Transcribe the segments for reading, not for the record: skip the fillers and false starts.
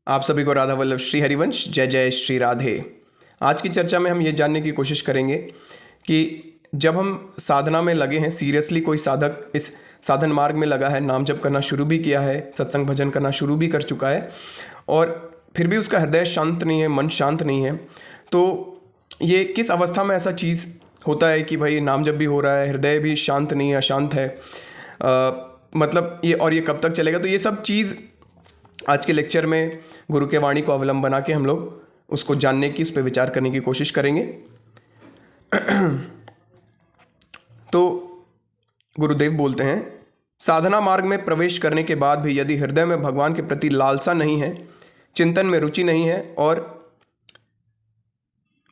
आप सभी को राधा वल्लभ श्री हरिवंश जय जय श्री राधे। आज की चर्चा में हम ये जानने की कोशिश करेंगे कि जब हम साधना में लगे हैं, सीरियसली कोई साधक इस साधन मार्ग में लगा है, नाम जप करना शुरू भी किया है, सत्संग भजन करना शुरू भी कर चुका है और फिर भी उसका हृदय शांत नहीं है, मन शांत नहीं है, तो ये किस अवस्था में ऐसा चीज़ होता है कि भाई नाम जप भी हो रहा है, हृदय भी शांत नहीं है, अशांत है, मतलब ये कब तक चलेगा। तो ये सब चीज़ आज के लेक्चर में गुरु के वाणी को अवलंब बना के हम लोग उसको जानने की, उस पर विचार करने की कोशिश करेंगे। तो गुरुदेव बोलते हैं, साधना मार्ग में प्रवेश करने के बाद भी यदि हृदय में भगवान के प्रति लालसा नहीं है, चिंतन में रुचि नहीं है और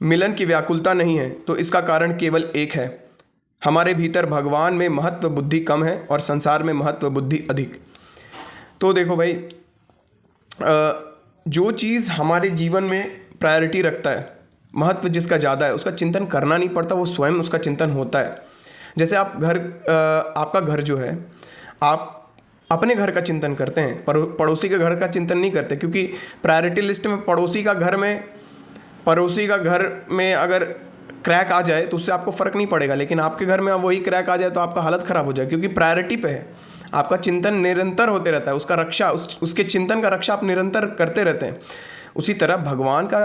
मिलन की व्याकुलता नहीं है, तो इसका कारण केवल एक है, हमारे भीतर भगवान में महत्व बुद्धि कम है और संसार में महत्व बुद्धि अधिक। तो देखो भाई, जो चीज़ हमारे जीवन में प्रायोरिटी रखता है, महत्व जिसका ज़्यादा है, उसका चिंतन करना नहीं पड़ता, वो स्वयं उसका चिंतन होता है। जैसे आप आपका घर जो है, आप अपने घर का चिंतन करते हैं, पड़ोसी के घर का चिंतन नहीं करते, क्योंकि प्रायोरिटी लिस्ट में पड़ोसी का घर में अगर क्रैक आ जाए तो उससे आपको फ़र्क नहीं पड़ेगा, लेकिन आपके घर में वही क्रैक आ जाए तो आपका हालत ख़राब हो जाए, क्योंकि प्रायोरिटी पे है। आपका चिंतन निरंतर होते रहता है, उसका रक्षा, उसके चिंतन का रक्षा आप निरंतर करते रहते हैं। उसी तरह भगवान का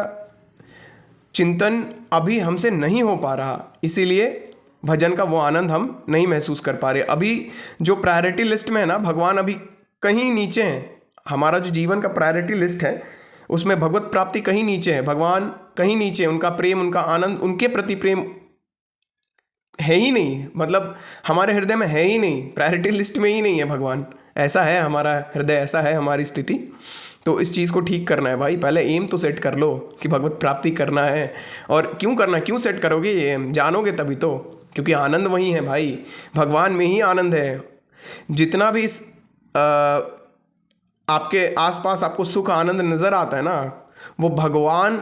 चिंतन अभी हमसे नहीं हो पा रहा, इसीलिए भजन का वो आनंद हम नहीं महसूस कर पा रहे। अभी जो प्रायोरिटी लिस्ट में है ना, भगवान अभी कहीं नीचे हैं। हमारा जो जीवन का प्रायोरिटी लिस्ट है उसमें भगवत प्राप्ति कहीं नीचे है, भगवान कहीं नीचे, उनका प्रेम, उनका आनंद, उनके प्रति प्रेम है ही नहीं, मतलब हमारे हृदय में है ही नहीं, प्रायोरिटी लिस्ट में ही नहीं है भगवान। ऐसा है हमारा हृदय, ऐसा है हमारी स्थिति। तो इस चीज़ को ठीक करना है भाई। पहले एम तो सेट कर लो कि भगवत प्राप्ति करना है, और क्यों करना, क्यों सेट करोगे ये एम, जानोगे तभी तो, क्योंकि आनंद वही है भाई, भगवान में ही आनंद है। जितना भी आपके आसपास आपको सुख आनंद नज़र आता है ना, वो भगवान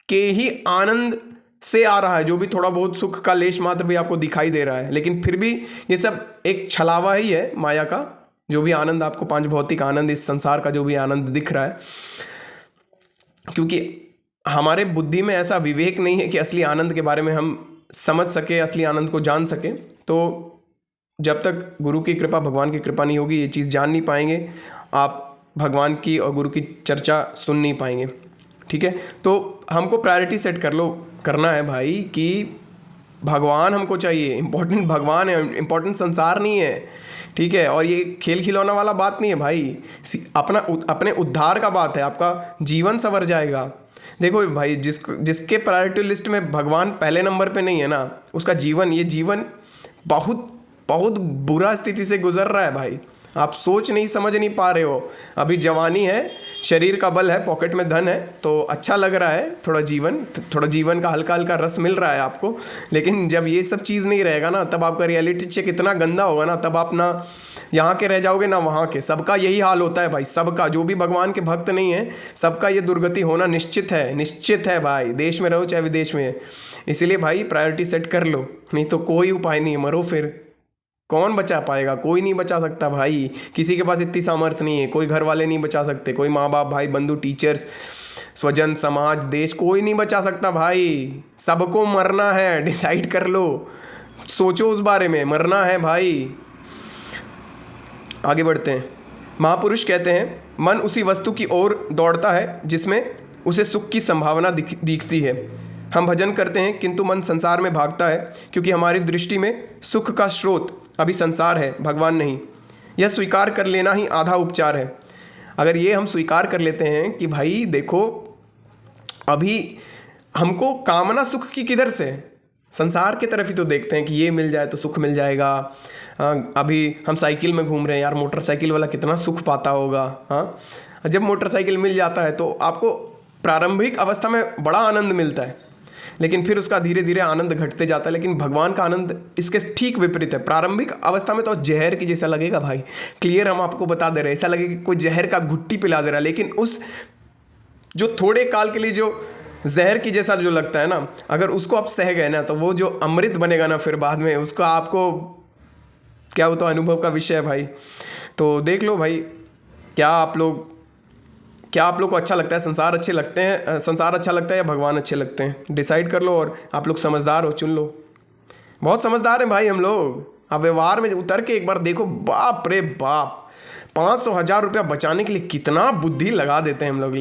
के ही आनंद से आ रहा है। जो भी थोड़ा बहुत सुख का लेश मात्र भी आपको दिखाई दे रहा है, लेकिन फिर भी ये सब एक छलावा ही है माया का। जो भी आनंद आपको, पांच भौतिक आनंद, इस संसार का जो भी आनंद दिख रहा है, क्योंकि हमारे बुद्धि में ऐसा विवेक नहीं है कि असली आनंद के बारे में हम समझ सके, असली आनंद को जान सके। तो जब तक गुरु की कृपा, भगवान की कृपा नहीं होगी, ये चीज़ जान नहीं पाएंगे आप, भगवान की और गुरु की चर्चा सुन नहीं पाएंगे। ठीक है, तो हमको प्रायोरिटी सेट करना है भाई कि भगवान हमको चाहिए, इम्पोर्टेंट भगवान है, इम्पोर्टेंट संसार नहीं है। ठीक है, और ये खेल खिलौना वाला बात नहीं है भाई, अपने उद्धार का बात है, आपका जीवन संवर जाएगा। देखो भाई, जिसके प्रायोरिटी लिस्ट में भगवान पहले नंबर पे नहीं है ना, उसका ये जीवन बहुत बहुत बुरा स्थिति से गुजर रहा है भाई। आप सोच नहीं समझ नहीं पा रहे हो। अभी जवानी है, शरीर का बल है, पॉकेट में धन है, तो अच्छा लग रहा है, थोड़ा जीवन का हल्का हल्का रस मिल रहा है आपको। लेकिन जब ये सब चीज़ नहीं रहेगा ना, तब आपका रियलिटी चेक इतना गंदा होगा ना, तब आप ना यहाँ के रह जाओगे ना वहाँ के। सबका यही हाल होता है भाई, सबका, जो भी भगवान के भक्त नहीं है, सबका ये दुर्गति होना निश्चित है भाई। देश में रहो चाहे विदेश में। इसीलिए भाई प्रायोरिटी सेट कर लो, नहीं तो कोई उपाय नहीं है, मरो फिर। कौन बचा पाएगा? कोई नहीं बचा सकता भाई, किसी के पास इतनी सामर्थ्य नहीं है। कोई घर वाले नहीं बचा सकते, कोई माँ बाप, भाई बंधु, टीचर्स, स्वजन, समाज, देश, कोई नहीं बचा सकता भाई। सबको मरना है, डिसाइड कर लो, सोचो उस बारे में, मरना है भाई। आगे बढ़ते हैं। महापुरुष कहते हैं, मन उसी वस्तु की ओर दौड़ता है जिसमें उसे सुख की संभावना दिखती है। हम भजन करते हैं किंतु मन संसार में भागता है, क्योंकि हमारी दृष्टि में सुख का स्रोत अभी संसार है, भगवान नहीं। यह स्वीकार कर लेना ही आधा उपचार है। अगर ये हम स्वीकार कर लेते हैं कि भाई देखो, अभी हमको कामना सुख की किधर से, संसार की तरफ ही तो देखते हैं कि ये मिल जाए तो सुख मिल जाएगा। अभी हम साइकिल में घूम रहे हैं यार, मोटरसाइकिल वाला कितना सुख पाता होगा। हाँ, जब मोटरसाइकिल मिल जाता है तो आपको प्रारंभिक अवस्था में बड़ा आनंद मिलता है, लेकिन फिर उसका धीरे धीरे आनंद घटते जाता है। लेकिन भगवान का आनंद इसके ठीक विपरीत है। प्रारंभिक अवस्था में तो जहर की जैसा लगेगा भाई, क्लियर हम आपको बता दे रहे हैं, ऐसा लगेगा कि कोई जहर का घुट्टी पिला दे रहा है। लेकिन उस जो थोड़े काल के लिए जो जहर की जैसा जो लगता है ना, अगर उसको आप सह गए ना, तो वो जो अमृत बनेगा ना फिर बाद में, उसका आपको क्या, वो तो अनुभव का विषय है भाई। तो देख लो भाई, क्या आप लोग क्या आप लोग को अच्छा लगता है, संसार अच्छे लगते हैं, संसार अच्छा लगता है या भगवान अच्छे लगते हैं? डिसाइड कर लो। और आप लोग समझदार हो, चुन लो। बहुत समझदार हैं भाई हम लोग। आप व्यवहार में उतर के एक बार देखो, बाप रे बाप, 500,000 रुपया बचाने के लिए कितना बुद्धि लगा देते हैं हम लोग।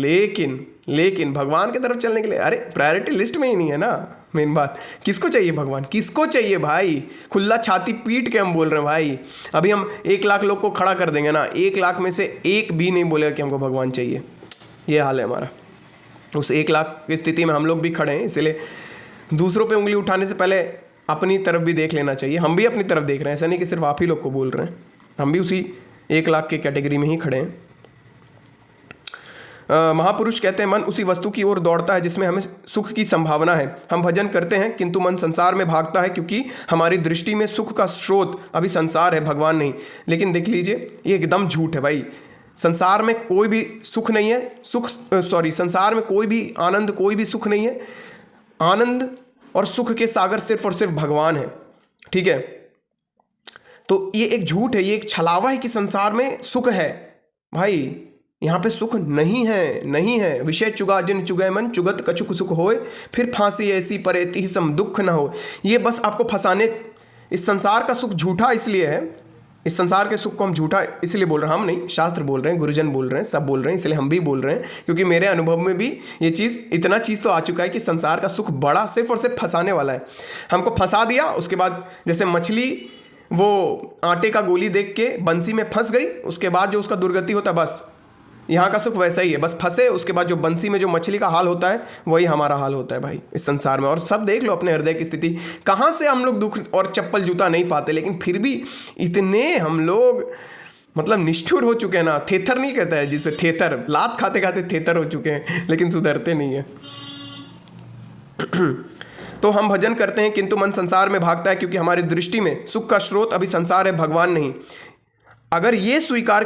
लेकिन भगवान की तरफ चलने के लिए, अरे प्रायोरिटी लिस्ट में ही नहीं है ना मेन बात। किसको चाहिए भगवान, किसको चाहिए भाई? खुला छाती पीट के हम बोल रहे हैं भाई। अभी हम 1 लाख लोग को खड़ा कर देंगे ना, 1 लाख में से एक भी नहीं बोलेगा कि हमको भगवान चाहिए। ये हाल है हमारा। उस 1 लाख की स्थिति में हम लोग भी खड़े हैं। इसलिए दूसरों पे उंगली उठाने से पहले अपनी तरफ भी देख लेना चाहिए। हम भी अपनी तरफ देख रहे हैं, ऐसा नहीं कि सिर्फ आप ही लोग को बोल रहे हैं। हम भी उसी 1 लाख के कैटेगरी में ही खड़े हैं। महापुरुष कहते हैं मन उसी वस्तु की ओर दौड़ता है जिसमें हमें सुख की संभावना है। हम भजन करते हैं किंतु मन संसार में भागता है, क्योंकि हमारी दृष्टि में सुख का स्रोत अभी संसार है, भगवान नहीं। लेकिन देख लीजिए, ये एकदम झूठ है भाई। संसार में कोई भी सुख नहीं है, संसार में कोई भी आनंद, कोई भी सुख नहीं है। आनंद और सुख के सागर सिर्फ और सिर्फ भगवान है, ठीक है। तो ये एक झूठ है, ये एक छलावा है कि संसार में सुख है। भाई यहाँ पे सुख नहीं है। विषय चुगा जिन चुगै मन, चुगत कछुक सुख होए, फिर फांसी ऐसी परेति सम दुख न हो। ये बस आपको फंसाने, इस संसार का सुख झूठा इसलिए है, इस संसार के सुख को हम झूठा इसलिए बोल रहे हैं, हम नहीं, शास्त्र बोल रहे हैं, गुरुजन बोल रहे हैं, सब बोल रहे हैं, इसलिए हम भी बोल रहे हैं। क्योंकि मेरे अनुभव में भी ये चीज़, इतना चीज़ तो आ चुका है कि संसार का सुख बड़ा सिर्फ और सिर्फ फंसाने वाला है। हमको फंसा दिया, उसके बाद जैसे मछली वो आटे का गोली देख के बंसी में फंस गई, उसके बाद जो उसका दुर्गति होता है, बस यहाँ का सुख वैसा ही है। बस फंसे, उसके बाद जो बंसी में जो मछली का हाल होता है, वही हमारा हाल होता है भाई इस संसार में। और सब देख लो अपने हृदय की स्थिति, कहाँ से हम लोग दुख और चप्पल जूता नहीं पाते, लेकिन फिर भी इतने हम लोग मतलब निष्ठुर हो चुके हैं ना। थेथर नहीं कहता है जिसे, थेथर, लात खाते खाते थेथर हो चुके हैं, लेकिन सुधरते नहीं है। तो हम भजन करते हैं किंतु मन संसार में भागता है, क्योंकि हमारी दृष्टि में सुख का स्रोत अभी संसार है, भगवान नहीं। अगर ये स्वीकार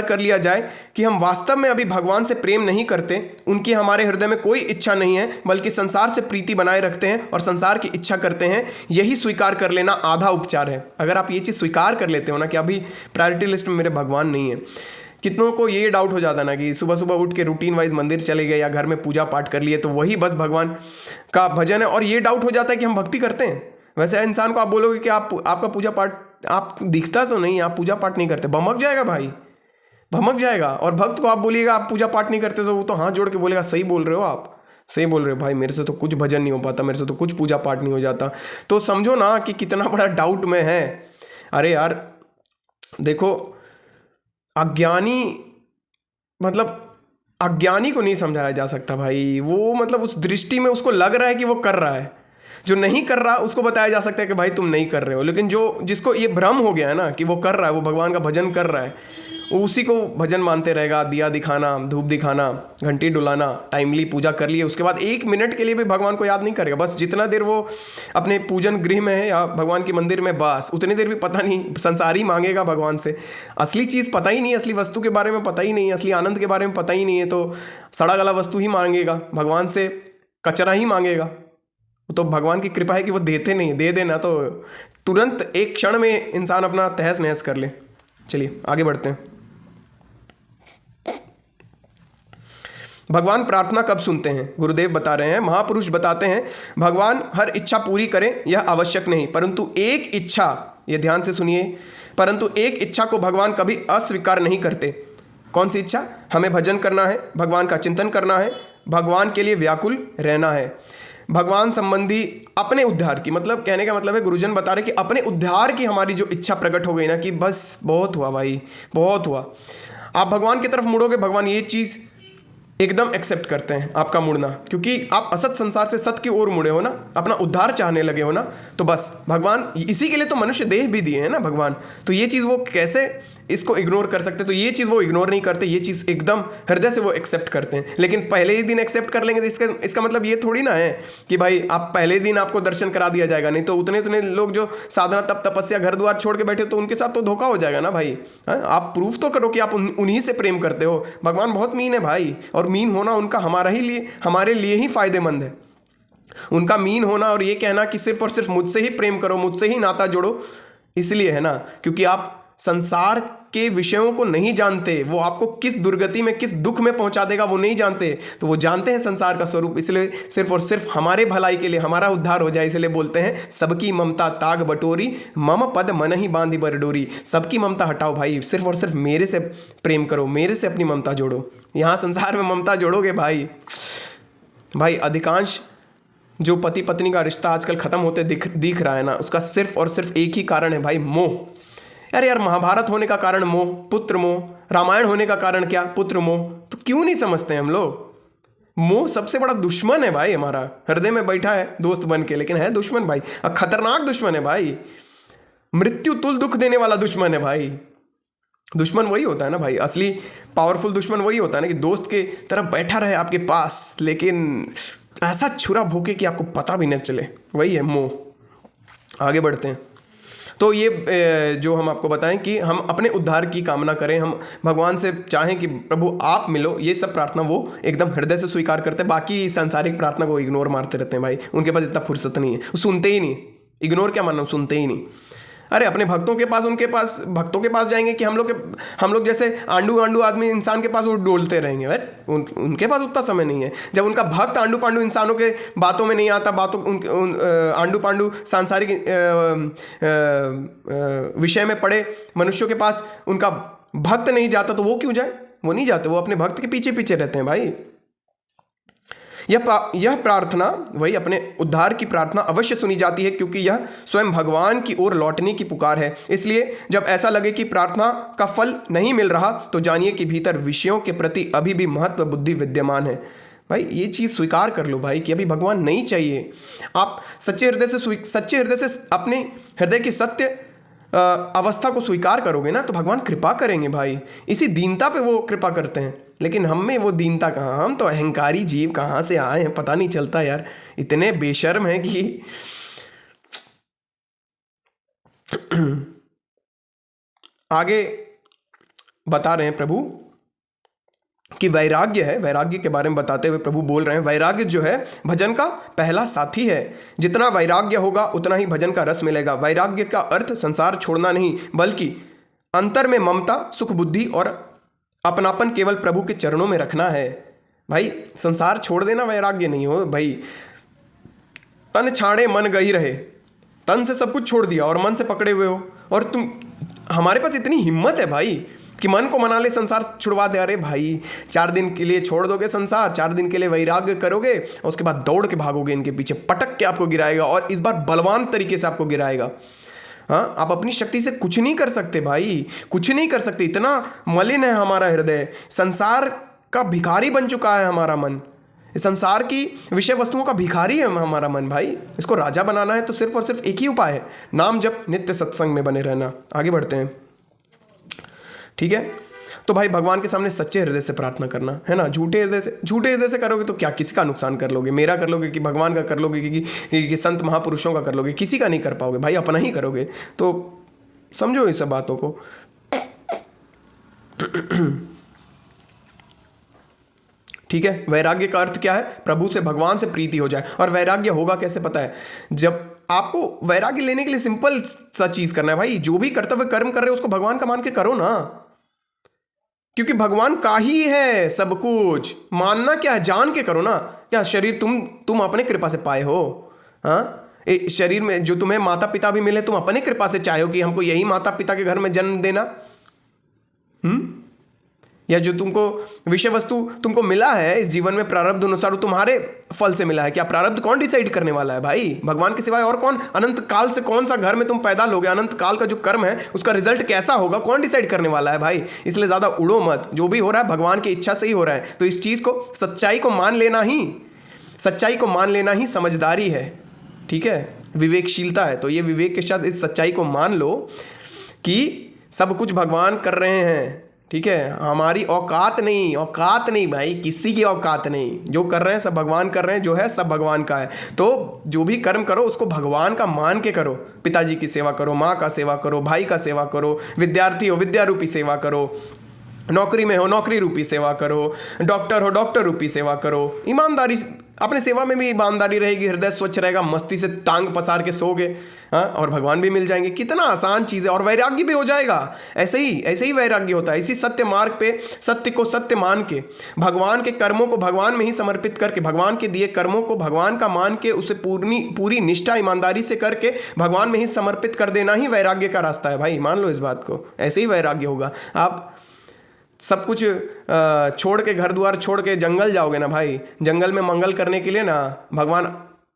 कर लिया जाए कि हम वास्तव में अभी भगवान से प्रेम नहीं करते, उनकी हमारे हृदय में कोई इच्छा नहीं है, बल्कि संसार से प्रीति बनाए रखते हैं और संसार की इच्छा करते हैं, यही स्वीकार कर लेना आधा उपचार है। अगर आप ये चीज़ स्वीकार कर लेते हो ना कि अभी प्रायोरिटी लिस्ट में मेरे भगवान नहीं है। कितनों को ये डाउट हो जाता ना कि सुबह सुबह उठ के रूटीन वाइज मंदिर चले गए या घर में पूजा पाठ कर लिए तो वही बस भगवान का भजन है, और ये डाउट हो जाता है कि हम भक्ति करते हैं। वैसे इंसान को आप बोलोगे कि आपका पूजा पाठ आप दिखता तो नहीं, आप पूजा पाठ नहीं करते, भमक जाएगा भाई, भमक जाएगा। और भक्त को आप बोलिएगा आप पूजा पाठ नहीं करते, तो वो तो हाथ जोड़ के बोलेगा सही बोल रहे हो आप, सही बोल रहे हो भाई, मेरे से तो कुछ भजन नहीं हो पाता, मेरे से तो कुछ पूजा पाठ नहीं हो जाता। तो समझो ना कि कितना बड़ा डाउट में है। अरे यार देखो, अज्ञानी को नहीं समझाया जा सकता भाई। वो मतलब उस दृष्टि में उसको लग रहा है कि वो कर रहा है, जो नहीं कर रहा उसको बताया जा सकता है कि भाई तुम नहीं कर रहे हो। लेकिन जिसको ये भ्रम हो गया है ना कि वो कर रहा है, वो भगवान का भजन कर रहा है, उसी को भजन मानते रहेगा। दिया दिखाना, धूप दिखाना, घंटी डुलाना, टाइमली पूजा कर लिए, उसके बाद 1 मिनट के लिए भी भगवान को याद नहीं करेगा। बस जितना देर वो अपने पूजन गृह में है या भगवान के मंदिर में, बस उतनी देर भी पता नहीं, संसारी मांगेगा भगवान से। असली चीज़ पता ही नहीं, असली वस्तु के बारे में पता ही नहीं, असली आनंद के बारे में पता ही नहीं है, तो सड़ा गला वस्तु ही मांगेगा, भगवान से कचरा ही मांगेगा। तो भगवान की कृपा है कि वो देते नहीं, दे देना तो तुरंत एक क्षण में इंसान अपना तहस नहस कर ले। चलिए आगे बढ़ते हैं। भगवान प्रार्थना कब सुनते हैं? गुरुदेव बता रहे हैं, महापुरुष बताते हैं, भगवान हर इच्छा पूरी करें यह आवश्यक नहीं, परंतु एक इच्छा, ये ध्यान से सुनिए, परंतु एक इच्छा को भगवान कभी अस्वीकार नहीं करते। कौन सी इच्छा? हमें भजन करना है, भगवान का चिंतन करना है, भगवान के लिए व्याकुल रहना है। भगवान संबंधी अपने उद्धार की, मतलब कहने का मतलब है गुरुजन बता रहे कि अपने उद्धार की हमारी जो इच्छा प्रकट हो गई ना कि बस बहुत हुआ भाई, बहुत हुआ। आप भगवान की तरफ मुड़ोगे, भगवान ये चीज़ एकदम एक्सेप्ट करते हैं आपका मुड़ना, क्योंकि आप असत संसार से सत की ओर मुड़े हो ना, अपना उद्धार चाहने लगे हो ना, तो बस भगवान इसी के लिए तो मनुष्य देह भी दिए हैं ना भगवान। तो ये चीज़ वो कैसे इसको इग्नोर कर सकते? तो ये चीज़ वो इग्नोर नहीं करते, ये चीज़ एकदम हृदय से वो एक्सेप्ट करते हैं। लेकिन पहले ही दिन एक्सेप्ट कर लेंगे तो इसका मतलब ये थोड़ी ना है कि भाई आप पहले दिन आपको दर्शन करा दिया जाएगा। नहीं तो उतने लोग जो साधना तप तपस्या घर द्वार छोड़ के बैठे, तो उनके साथ तो धोखा हो जाएगा ना भाई। आप प्रूफ तो करो कि आप उन्हीं से प्रेम करते हो। भगवान बहुत मीन है भाई, और मीन होना उनका हमारे लिए ही फायदेमंद है। उनका मीन होना और ये कहना कि सिर्फ और सिर्फ मुझसे ही प्रेम करो, मुझसे ही नाता जोड़ो, इसलिए है ना क्योंकि आप संसार आपके विषयों को नहीं जानते, वो आपको किस दुर्गति में, किस दुख में पहुंचा देगा वो नहीं जानते। तो वो जानते हैं संसार का स्वरूप, इसलिए सिर्फ और सिर्फ हमारे भलाई के लिए, हमारा उद्धार हो जाए, इसलिए बोलते हैं सबकी ममता ताग बटोरी, मम पद मन ही बांधी बर डोरी। सबकी ममता हटाओ भाई, सिर्फ और सिर्फ मेरे से प्रेम करो, मेरे से अपनी ममता जोड़ो। यहाँ संसार में ममता जोड़ोगे भाई अधिकांश जो पति पत्नी का रिश्ता आजकल खत्म होते दिख रहा है ना, उसका सिर्फ और सिर्फ एक ही कारण है भाई, मोह। यार महाभारत होने का कारण मोह, पुत्र मोह। रामायण होने का कारण क्या? पुत्र मोह। तो क्यों नहीं समझते हम लोग? मोह सबसे बड़ा दुश्मन है भाई हमारा, हृदय में बैठा है दोस्त बन के, लेकिन है दुश्मन भाई, खतरनाक दुश्मन है भाई, मृत्यु तुल दुख देने वाला दुश्मन है भाई। दुश्मन वही होता है ना भाई, असली पावरफुल दुश्मन वही होता है ना कि दोस्त के तरफ बैठा रहे आपके पास, लेकिन ऐसा छुरा भोंके कि आपको पता भी न चले, वही है मोह। आगे बढ़ते हैं। तो ये जो हम आपको बताएं कि हम अपने उद्धार की कामना करें, हम भगवान से चाहें कि प्रभु आप मिलो, ये सब प्रार्थना वो एकदम हृदय से स्वीकार करते हैं। बाकी सांसारिक प्रार्थना को इग्नोर मारते रहते हैं भाई, उनके पास इतना फुर्सत नहीं है, वो सुनते ही नहीं। इग्नोर क्या मानना, सुनते ही नहीं। अरे अपने भक्तों के पास, उनके पास भक्तों के पास जाएंगे कि हम लोग जैसे आंडू आदमी इंसान के पास वो डोलते रहेंगे भाई। उनके पास उतना समय नहीं है। जब उनका भक्त आंडू पांडू इंसानों के बातों में नहीं आता, आंडू पांडू सांसारिक विषय में पड़े मनुष्यों के पास उनका भक्त नहीं जाता, तो वो क्यों जाए? वो नहीं जाते, वो अपने भक्त के पीछे पीछे रहते हैं भाई। यह प्रार्थना, वही अपने उद्धार की प्रार्थना अवश्य सुनी जाती है, क्योंकि यह स्वयं भगवान की ओर लौटने की पुकार है। इसलिए जब ऐसा लगे कि प्रार्थना का फल नहीं मिल रहा, तो जानिए कि भीतर विषयों के प्रति अभी भी महत्व बुद्धि विद्यमान है। भाई ये चीज़ स्वीकार कर लो भाई कि अभी भगवान नहीं चाहिए। आप सच्चे हृदय से अपने हृदय की सत्य अवस्था को स्वीकार करोगे ना, तो भगवान कृपा करेंगे भाई। इसी दीनता पे वो कृपा करते हैं, लेकिन हम में वो दीनता कहाँ? हम तो अहंकारी जीव कहाँ से आए हैं पता नहीं चलता यार, इतने बेशर्म हैं कि आगे बता रहे हैं प्रभु कि वैराग्य है। वैराग्य के बारे में बताते हुए प्रभु बोल रहे हैं, वैराग्य जो है भजन का पहला साथी है। जितना वैराग्य होगा उतना ही भजन का रस मिलेगा। वैराग्य का अर्थ संसार छोड़ना नहीं, बल्कि अंतर में ममता, सुख बुद्धि और अपनापन केवल प्रभु के चरणों में रखना है। भाई संसार छोड़ देना वैराग्य नहीं हो भाई। तन छाड़े मन गही रहे, तन से सब कुछ छोड़ दिया और मन से पकड़े हुए हो, और तुम, हमारे पास इतनी हिम्मत है भाई कि मन को मना ले संसार छुड़वा दे। अरे भाई 4 दिन के लिए छोड़ दोगे संसार, 4 दिन के लिए वैराग्य करोगे और उसके बाद दौड़ के भागोगे इनके पीछे, पटक के आपको गिराएगा, और इस बार बलवान तरीके से आपको गिराएगा। हाँ, आप अपनी शक्ति से कुछ नहीं कर सकते भाई, कुछ नहीं कर सकते। इतना मलिन है हमारा हृदय, संसार का भिखारी बन चुका है हमारा मन, संसार की विषय वस्तुओं का भिखारी है हमारा मन भाई। इसको राजा बनाना है तो सिर्फ और सिर्फ एक ही उपाय है, नाम जप, नित्य सत्संग में बने रहना। आगे बढ़ते हैं, ठीक है। तो भाई भगवान के सामने सच्चे हृदय से प्रार्थना करना है ना। झूठे हृदय से करोगे तो क्या, किसी का नुकसान कर लोगे? मेरा कर लोगे कि भगवान का कर लोगे कि संत महापुरुषों का कर लोगे? किसी का नहीं कर पाओगे भाई, अपना ही करोगे। तो समझो इस सब बातों को। ठीक है, वैराग्य का अर्थ क्या है? प्रभु से, भगवान से प्रीति हो जाए। और वैराग्य होगा कैसे पता है? जब आपको वैराग्य लेने के लिए सिंपल सा चीज करना है भाई, जो भी कर्तव्य कर्म कर रहे हो उसको भगवान का मान के करो ना, क्योंकि भगवान का ही है सब कुछ। मानना क्या है? जान के करो ना। क्या शरीर तुम अपने कृपा से पाए हो? हाँ, शरीर में जो तुम्हें माता पिता भी मिले, तुम अपने कृपा से चाहे हो कि हमको यही माता पिता के घर में जन्म देना, या जो तुमको विषय वस्तु तुमको मिला है इस जीवन में प्रारब्ध अनुसार, वो तुम्हारे फल से मिला है। क्या प्रारब्ध कौन डिसाइड करने वाला है भाई? भगवान के सिवाय और कौन? अनंत काल से कौन सा घर में तुम पैदा लोगे, अनंत काल का जो कर्म है उसका रिजल्ट कैसा होगा, कौन डिसाइड करने वाला है भाई? इसलिए ज्यादा उड़ो मत, जो भी हो रहा है भगवान की इच्छा से ही हो रहा है। तो इस चीज को, सच्चाई को मान लेना ही समझदारी है, ठीक है, विवेकशीलता है। तो ये विवेक के साथ इस सच्चाई को मान लो कि सब कुछ भगवान कर रहे हैं, ठीक है। हमारी औकात नहीं भाई, किसी की औकात नहीं। जो कर रहे हैं सब भगवान कर रहे हैं, जो है सब भगवान का है। तो जो भी कर्म करो उसको भगवान का मान के करो। पिताजी की सेवा करो, माँ का सेवा करो, भाई का सेवा करो, विद्यार्थी हो विद्या रूपी सेवा करो, नौकरी में हो नौकरी रूपी सेवा करो, डॉक्टर हो डॉक्टर रूपी सेवा करो। ईमानदारी, अपने सेवा में भी ईमानदारी रहेगी, हृदय स्वच्छ रहेगा, मस्ती से टांग पसार के सोगे, हाँ, और भगवान भी मिल जाएंगे। कितना आसान चीज़ है, और वैराग्य भी हो जाएगा। ऐसे ही वैराग्य होता है। इसी सत्य मार्ग पे सत्य को सत्य मान के, भगवान के कर्मों को भगवान में ही समर्पित करके, भगवान के दिए कर्मों को भगवान का मान के, उसे पूरी निष्ठा ईमानदारी से करके भगवान में ही समर्पित कर देना ही वैराग्य का रास्ता है भाई। मान लो इस बात को, ऐसे ही वैराग्य होगा। आप सब कुछ छोड़ के, घर द्वार छोड़ के जंगल जाओगे ना भाई, जंगल में मंगल करने के लिए ना भगवान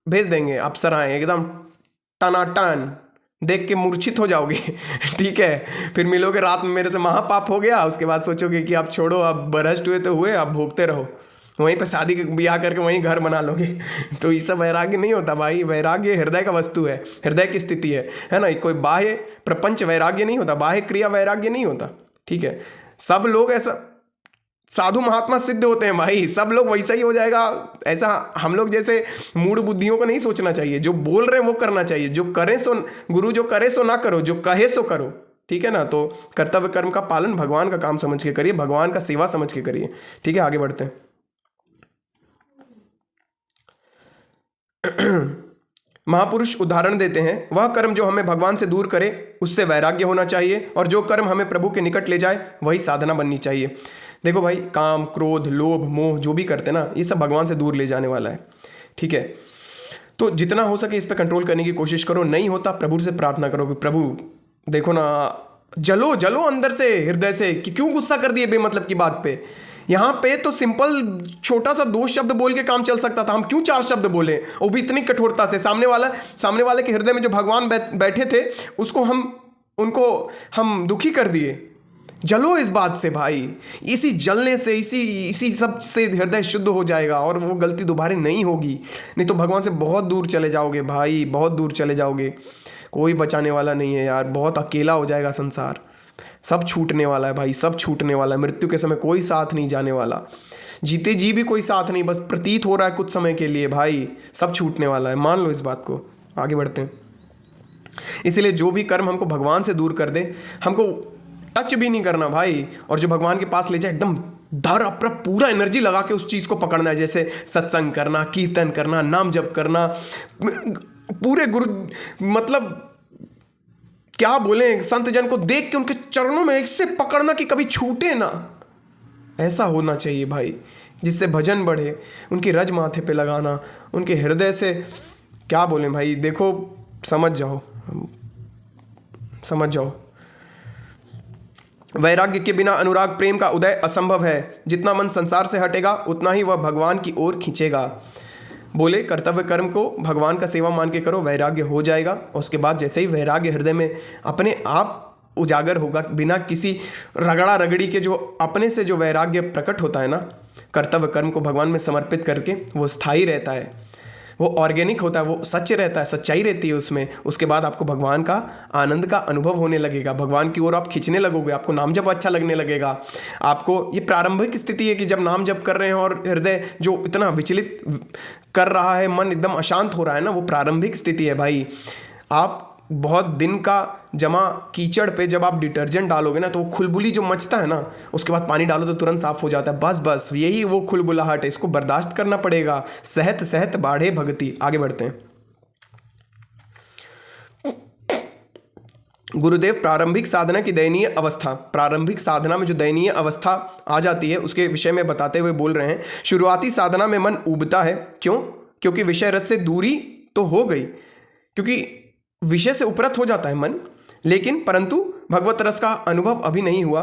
भेज देंगे अप्सराएं, एकदम टनाटन, देख के मूर्छित हो जाओगे ठीक है। फिर मिलोगे रात में, मेरे से महापाप हो गया, उसके बाद सोचोगे कि आप छोड़ो, अब भ्रष्ट हुए तो हुए, अब भोगते रहो, वहीं पे शादी ब्याह करके वहीं घर बना लोगे तो ये सब वैराग्य नहीं होता भाई। वैराग्य हृदय का वस्तु है, हृदय की स्थिति है ना। कोई बाह्य प्रपंच वैराग्य नहीं होता, बाह्य क्रिया वैराग्य नहीं होता, ठीक है। सब लोग ऐसा साधु महात्मा सिद्ध होते हैं भाई, सब लोग वैसा ही हो जाएगा। ऐसा हम लोग जैसे मूढ़ बुद्धियों को नहीं सोचना चाहिए। जो बोल रहे हैं वो करना चाहिए, जो करें सो गुरु, जो करे सो ना करो, जो कहे सो करो, ठीक है ना। तो कर्तव्य कर्म का पालन भगवान का काम समझ के करिए, भगवान का सेवा समझ के करिए, ठीक है। आगे बढ़ते हैं। महापुरुष उदाहरण देते हैं, वह कर्म जो हमें भगवान से दूर करे उससे वैराग्य होना चाहिए, और जो कर्म हमें प्रभु के निकट ले जाए वही साधना बननी चाहिए। देखो भाई, काम, क्रोध, लोभ, मोह जो भी करते ना, ये सब भगवान से दूर ले जाने वाला है, ठीक है। तो जितना हो सके इस पर कंट्रोल करने की कोशिश करो। नहीं होता, प्रभु से प्रार्थना करो कि प्रभु देखो ना, जलो जलो अंदर से, हृदय से, कि क्यों गुस्सा कर दिए बेमतलब की बात पे। यहाँ पे तो सिंपल छोटा सा 2 शब्द बोल के काम चल सकता था, हम क्यों 4 शब्द बोले, वो भी इतनी कठोरता से। सामने वाले के हृदय में जो भगवान बैठे थे उनको हम दुखी कर दिए। जलो इस बात से भाई, इसी जलने से, इसी सब से हृदय शुद्ध हो जाएगा और वो गलती दोबारा नहीं होगी। नहीं तो भगवान से बहुत दूर चले जाओगे भाई, बहुत दूर चले जाओगे। कोई बचाने वाला नहीं है यार, बहुत अकेला हो जाएगा संसार। सब छूटने वाला है भाई, सब छूटने वाला है। मृत्यु के समय कोई साथ नहीं जाने वाला, जीते जी भी कोई साथ नहीं, बस प्रतीत हो रहा है कुछ समय के लिए भाई। सब छूटने वाला है, मान लो इस बात को। आगे बढ़ते हैं। इसलिए जो भी कर्म हमको भगवान से दूर कर दे, हमको टच भी नहीं करना भाई। और जो भगवान के पास ले जाए, एकदम धर अपना पूरा एनर्जी लगा के उस चीज़ को पकड़ना है। जैसे सत्संग करना, कीर्तन करना, नाम जप करना, पूरे गुरु मतलब क्या बोले, संत जन को देख के उनके चरणों में ऐसे पकड़ना कि कभी छूटे ना। ऐसा होना चाहिए भाई, जिससे भजन बढ़े। उनकी रज माथे पे लगाना, उनके हृदय से, क्या बोले भाई, देखो समझ जाओ। वैराग्य के बिना अनुराग प्रेम का उदय असंभव है। जितना मन संसार से हटेगा उतना ही वह भगवान की ओर खींचेगा। बोले कर्तव्य कर्म को भगवान का सेवा मान के करो, वैराग्य हो जाएगा। और उसके बाद जैसे ही वैराग्य हृदय में अपने आप उजागर होगा, बिना किसी रगड़ा रगड़ी के, जो अपने से जो वैराग्य प्रकट होता है ना, कर्तव्य कर्म को भगवान में समर्पित करके, वो स्थायी रहता है, वो ऑर्गेनिक होता है, वो सच रहता है, सच्चाई रहती है उसमें। उसके बाद आपको भगवान का आनंद का अनुभव होने लगेगा, भगवान की ओर आप खींचने लगोगे, आपको नाम जप अच्छा लगने लगेगा। आपको ये प्रारंभिक स्थिति है कि जब नाम जप कर रहे हैं और हृदय जो इतना विचलित कर रहा है, मन एकदम अशांत हो रहा है ना, वो प्रारंभिक स्थिति है भाई। आप बहुत दिन का जमा कीचड़ पे जब आप डिटर्जेंट डालोगे ना, तो वो खुलबुली जो मचता है ना, उसके बाद पानी डालो तो तुरंत साफ हो जाता है। बस यही वो खुलबुलाहट है, इसको बर्दाश्त करना पड़ेगा। सहत सहत बाढ़े भगति। आगे बढ़ते हैं। गुरुदेव प्रारंभिक साधना की दयनीय अवस्था, प्रारंभिक साधना में जो दयनीय अवस्था आ जाती है उसके विषय में बताते हुए बोल रहे हैं। शुरुआती साधना में मन ऊबता है। क्यों? क्योंकि विषय रस से दूरी तो हो गई, क्योंकि विषय से उपरत हो जाता है मन, लेकिन परंतु भगवत रस का अनुभव अभी नहीं हुआ।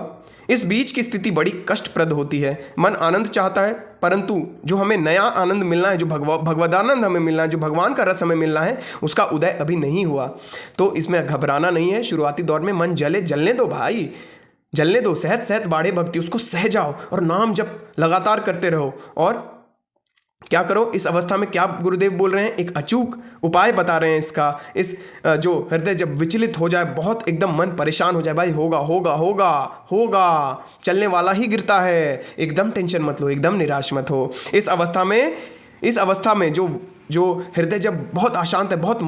इस बीच की स्थिति बड़ी कष्टप्रद होती है। मन आनंद चाहता है, परंतु जो हमें नया आनंद मिलना है, जो भगवदानंद हमें मिलना है, जो भगवान का रस हमें मिलना है, उसका उदय अभी नहीं हुआ। तो इसमें घबराना नहीं है। शुरुआती दौर में मन जलने दो भाई, जलने दो। सहत सहत बाढ़े भक्ति, उसको सह जाओ और नाम जप लगातार करते रहो। और क्या करो इस अवस्था में? क्या गुरुदेव बोल रहे हैं? एक अचूक उपाय बता रहे हैं इसका। इस जो हृदय जब विचलित हो जाए, बहुत एकदम मन परेशान हो जाए, भाई होगा, चलने वाला ही गिरता है, एकदम टेंशन मत लो, एकदम निराश मत हो। इस अवस्था में जो हृदय जब बहुत अशांत है, बहुत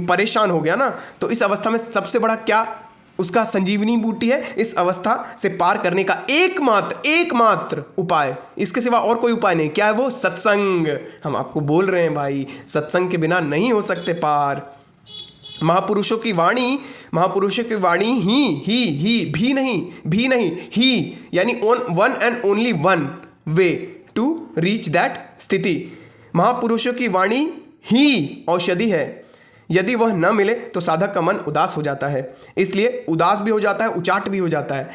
परेशान हो गया ना, तो इस अवस्था में सबसे बड़ा क्या उसका संजीवनी बूटी है? इस अवस्था से पार करने का एकमात्र उपाय, इसके सिवा और कोई उपाय नहीं। क्या है वो? सत्संग। हम आपको बोल रहे हैं भाई, सत्संग के बिना नहीं हो सकते पार। महापुरुषों की वाणी ही भी नहीं ही, यानी one and only one way to reach that स्थिति। महापुरुषों की वाणी ही औषधि है, यदि वह न मिले तो साधक का मन उदास हो जाता है, इसलिए उदास भी हो जाता है, उचाट भी हो जाता है।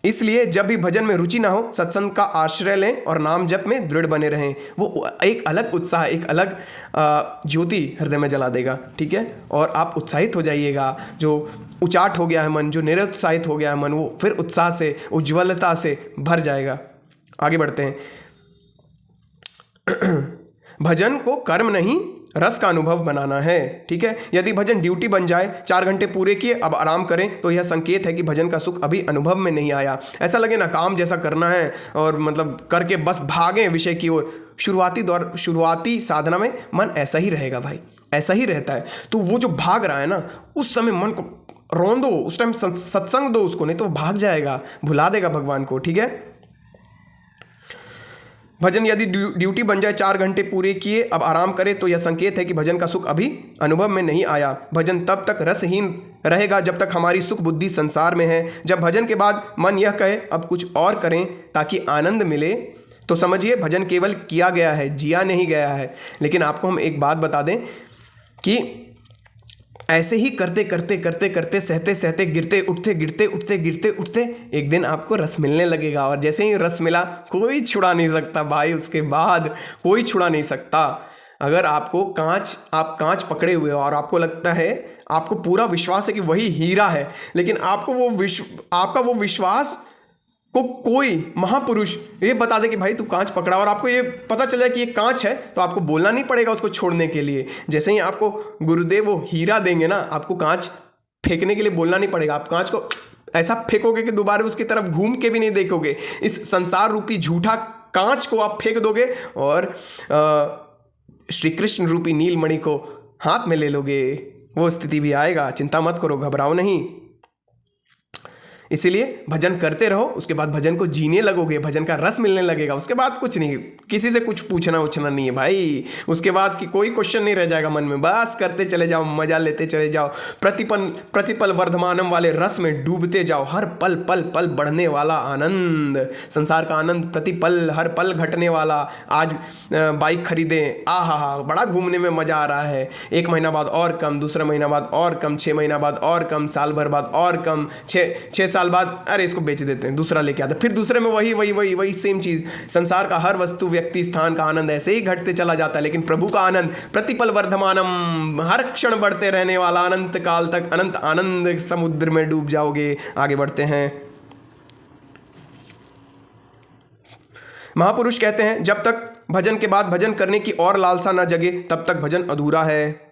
इसलिए जब भी भजन में रुचि ना हो, सत्संग का आश्रय लें और नाम जप में दृढ़ बने रहें। वो एक अलग उत्साह, एक अलग ज्योति हृदय में जला देगा, ठीक है। और आप उत्साहित हो जाइएगा। जो उचाट हो गया है मन, जो निरुत्साहित हो गया है मन, वो फिर उत्साह से, उज्ज्वलता से भर जाएगा। आगे बढ़ते हैं। भजन को कर्म नहीं, रस का अनुभव बनाना है, ठीक है। यदि भजन ड्यूटी बन जाए, 4 घंटे पूरे किए अब आराम करें, तो यह संकेत है कि भजन का सुख अभी अनुभव में नहीं आया। ऐसा लगे ना काम जैसा करना है और मतलब करके बस भागें विषय की ओर। शुरुआती साधना में मन ऐसा ही रहेगा भाई, ऐसा ही रहता है। तो वो जो भाग रहा है ना, उस समय मन को रौंदो, उस टाइम सत्संग दो उसको, नहीं तो भाग जाएगा, भुला देगा भगवान को, ठीक है। भजन यदि ड्यूटी बन जाए, 4 घंटे पूरे किए अब आराम करे, तो यह संकेत है कि भजन का सुख अभी अनुभव में नहीं आया। भजन तब तक रसहीन रहेगा जब तक हमारी सुख बुद्धि संसार में है। जब भजन के बाद मन यह कहे अब कुछ और करें ताकि आनंद मिले, तो समझिए भजन केवल किया गया है, जिया नहीं गया है। लेकिन आपको हम एक बात बता दें कि ऐसे ही करते करते सहते सहते गिरते उठते एक दिन आपको रस मिलने लगेगा। और जैसे ही रस मिला, कोई छुड़ा नहीं सकता भाई, उसके बाद कोई छुड़ा नहीं सकता। अगर आप कांच पकड़े हुए हो और आपको लगता है, आपको पूरा विश्वास है कि वही हीरा है, लेकिन आपका वो विश्वास को कोई महापुरुष ये बता दे कि भाई तू कांच पकड़ा, और आपको ये पता चल जाए कि ये कांच है, तो आपको बोलना नहीं पड़ेगा उसको छोड़ने के लिए। जैसे ही आपको गुरुदेव वो हीरा देंगे ना, आपको कांच फेंकने के लिए बोलना नहीं पड़ेगा। आप कांच को ऐसा फेंकोगे कि दोबारा उसकी तरफ घूम के भी नहीं देखोगे। इस संसार रूपी झूठा कांच को आप फेंक दोगे और श्री कृष्ण रूपी नीलमणि को हाथ में ले लोगे। वो स्थिति भी आएगा, चिंता मत करो, घबराओ नहीं। इसीलिए भजन करते रहो, उसके बाद भजन को जीने लगोगे, भजन का रस मिलने लगेगा। उसके बाद कुछ नहीं, किसी से कुछ पूछना उछना नहीं है भाई। उसके बाद की कोई क्वेश्चन नहीं रह जाएगा मन में, बस करते चले जाओ, मजा लेते चले जाओ, प्रतिपल वर्धमानम वाले रस में डूबते जाओ। हर पल पल पल बढ़ने वाला आनंद, संसार का आनंद प्रतिपल हर पल घटने वाला। आज बाइक खरीदें, आहा बड़ा घूमने में मज़ा आ रहा है, 1 महीना बाद और कम, दूसरा महीना बाद और कम, 6 महीना बाद और कम, साल भर बाद और कम, 6 साल बाद अरे इसको बेच देते हैं, दूसरा लेके आते हैं, फिर दूसरे में वही सेम चीज़। संसार का हर वस्तु, व्यक्ति, स्थान का आनंद ऐसे ही घटते चला जाता है, लेकिन प्रभु का आनंद प्रतिपल वर्धमानम, हर क्षण बढ़ते रहने वाला, अनंत काल तक अनंत आनंद समुद्र में डूब जाओगे। आगे बढ़ते हैं। महापुरुष कहते हैं, जब तक भजन के बाद भजन करने की और लालसा न जगे, तब तक भजन अधूरा है।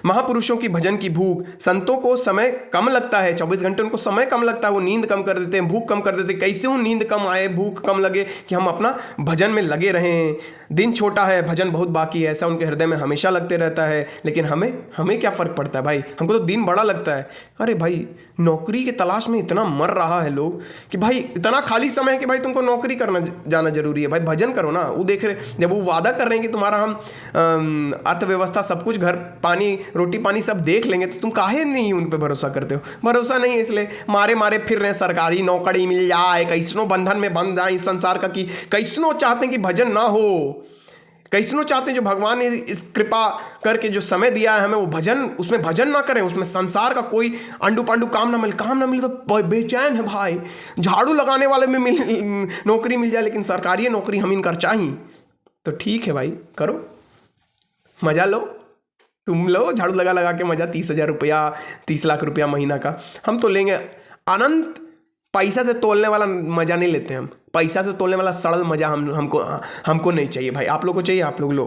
महापुरुषों की भजन की भूख, संतों को समय कम लगता है, 24 घंटे उनको समय कम लगता है, वो नींद कम कर देते हैं, भूख कम कर देते हैं। कैसे वो नींद कम आए, भूख कम लगे कि हम अपना भजन में लगे रहें। दिन छोटा है, भजन बहुत बाकी है, ऐसा उनके हृदय में हमेशा लगते रहता है। लेकिन हमें क्या फ़र्क पड़ता है भाई, हमको तो दिन बड़ा लगता है। अरे भाई नौकरी की तलाश में इतना मर रहा है लोग कि भाई इतना खाली समय है कि भाई तुमको नौकरी करना जाना जरूरी है। भाई भजन करो ना। वो देख रहे, जब वो वादा कर रहे हैं कि तुम्हारा हम अर्थव्यवस्था सब कुछ, घर पानी रोटी पानी सब देख लेंगे, तो तुम काहे नहीं उन पर भरोसा करते हो? भरोसा नहीं है, इसलिए मारे फिर रहे सरकारी नौकरी मिल जाए, कैसनो बंधन में बंध जाए इस संसार का, कि कैसनो चाहते हैं कि भजन ना हो, कैसनो चाहते हैं जो भगवान ने इस कृपा करके जो समय दिया है हमें, वो भजन, उसमें भजन ना करें, उसमें संसार का कोई अंडू पांडू काम ना मिले तो बेचैन है भाई। झाड़ू लगाने वाले में नौकरी मिल जाए, लेकिन सरकारी नौकरी हम इनकर चाहिए। तो ठीक है भाई, करो, मजा लो, तुम लो झाड़ू लगा के मजा। 30,000 रुपया, 30 लाख रुपया महीना का हम तो लेंगे। अनंत पैसा से तोलने वाला मजा नहीं लेते हम, पैसा से तोलने वाला सरल मजा हमको नहीं चाहिए भाई। आप लोग को चाहिए, आप लोग लो,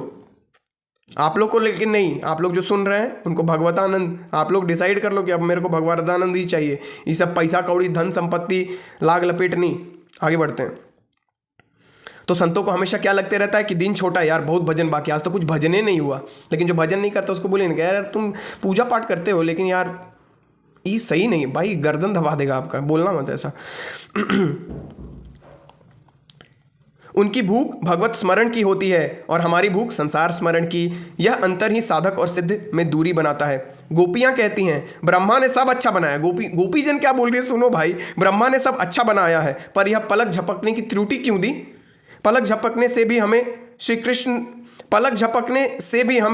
आप लोग को, लेकिन नहीं, आप लोग जो सुन रहे हैं उनको भगवतानंद, आप लोग डिसाइड कर लो कि अब मेरे को भगवतानंद ही चाहिए। ये सब पैसा कौड़ी धन संपत्ति लाग लपेट नहीं। आगे बढ़ते हैं। तो संतों को हमेशा क्या लगते रहता है कि दिन छोटा है यार, बहुत भजन बाकी, आज तो कुछ भजने नहीं हुआ। लेकिन जो भजन नहीं करता उसको बोले ना यार तुम पूजा पाठ करते हो, लेकिन यार ये सही नहीं है भाई, गर्दन दबा देगा आपका, बोलना मत ऐसा। उनकी भूख भगवत स्मरण की होती है और हमारी भूख संसार स्मरण की। यह अंतर ही साधक और सिद्ध में दूरी बनाता है। गोपियां कहती हैं ब्रह्मा ने सब अच्छा बनाया। गोपी जन क्या बोल रही है सुनो भाई, ब्रह्मा ने सब अच्छा बनाया है, पर यह पलक झपकने की त्रुटि क्यों दी? पलक झपकने से भी हमें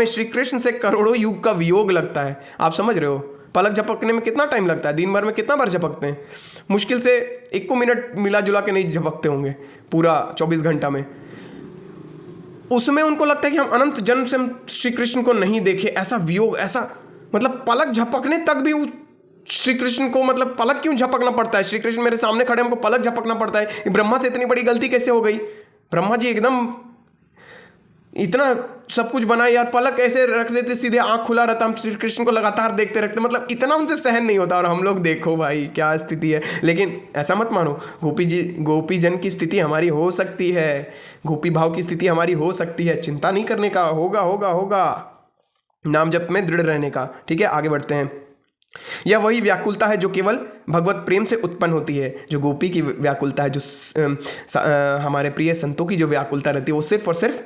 श्री कृष्ण से करोड़ों युग का वियोग लगता है। आप समझ रहे हो, पलक झपकने में कितना टाइम लगता है? दिन भर में कितना बार झपकते हैं? मुश्किल से 1 मिनट मिला जुला के नहीं झपकते होंगे पूरा 24 घंटा में। उसमें उनको लगता है कि हम अनंत जन्म से हम श्री कृष्ण को नहीं देखे, ऐसा वियोग, ऐसा मतलब पलक झपकने तक भी श्री कृष्ण को, मतलब पलक क्यों झपकना पड़ता है? श्री कृष्ण मेरे सामने खड़े, हमको पलक झपकना पड़ता है। ब्रह्मा से इतनी बड़ी गलती कैसे हो गई? ब्रह्मा जी एकदम इतना सब कुछ बनाए यार, पलक ऐसे रख देते, सीधे आंख खुला रहता, हम श्री कृष्ण को लगातार देखते रखते, मतलब इतना उनसे सहन नहीं होता। और हम लोग देखो भाई क्या स्थिति है। लेकिन ऐसा मत मानो, गोपी जन की स्थिति हमारी हो सकती है, गोपी भाव की स्थिति हमारी हो सकती है। चिंता नहीं करने का, होगा होगा होगा, नाम जप में दृढ़ रहने का। ठीक है, आगे बढ़ते हैं। यह वही व्याकुलता है जो केवल भगवत प्रेम से उत्पन्न होती है। जो गोपी की व्याकुलता है, जो हमारे प्रिय संतों की जो व्याकुलता रहती है, वो सिर्फ और सिर्फ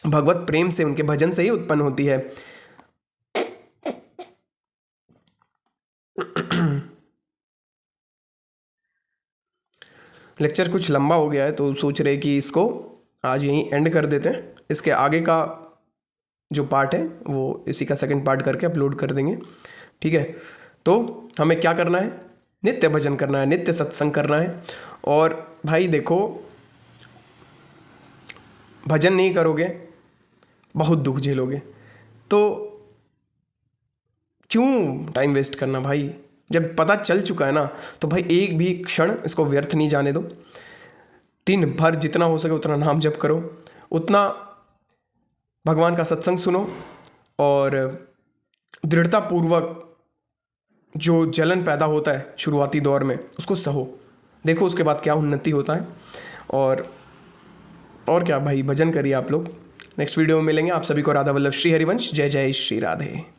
भगवत प्रेम से, उनके भजन से ही उत्पन्न होती है। लेक्चर कुछ लंबा हो गया है तो सोच रहे कि इसको आज यहीं एंड कर देते हैं। इसके आगे का जो पार्ट है वो इसी का सेकंड पार्ट करके अपलोड कर देंगे। ठीक है, तो हमें क्या करना है? नित्य भजन करना है, नित्य सत्संग करना है। और भाई देखो, भजन नहीं करोगे बहुत दुख झेलोगे, तो क्यों टाइम वेस्ट करना भाई? जब पता चल चुका है ना, तो भाई एक भी क्षण इसको व्यर्थ नहीं जाने दो। दिन भर जितना हो सके उतना नाम जप करो, उतना भगवान का सत्संग सुनो, और दृढ़तापूर्वक जो जलन पैदा होता है शुरुआती दौर में उसको सहो। देखो उसके बाद क्या उन्नति होता है। और क्या भाई, भजन करिए आप लोग। नेक्स्ट वीडियो में मिलेंगे। आप सभी को राधा वल्लभ श्री हरिवंश। जय जय श्री राधे।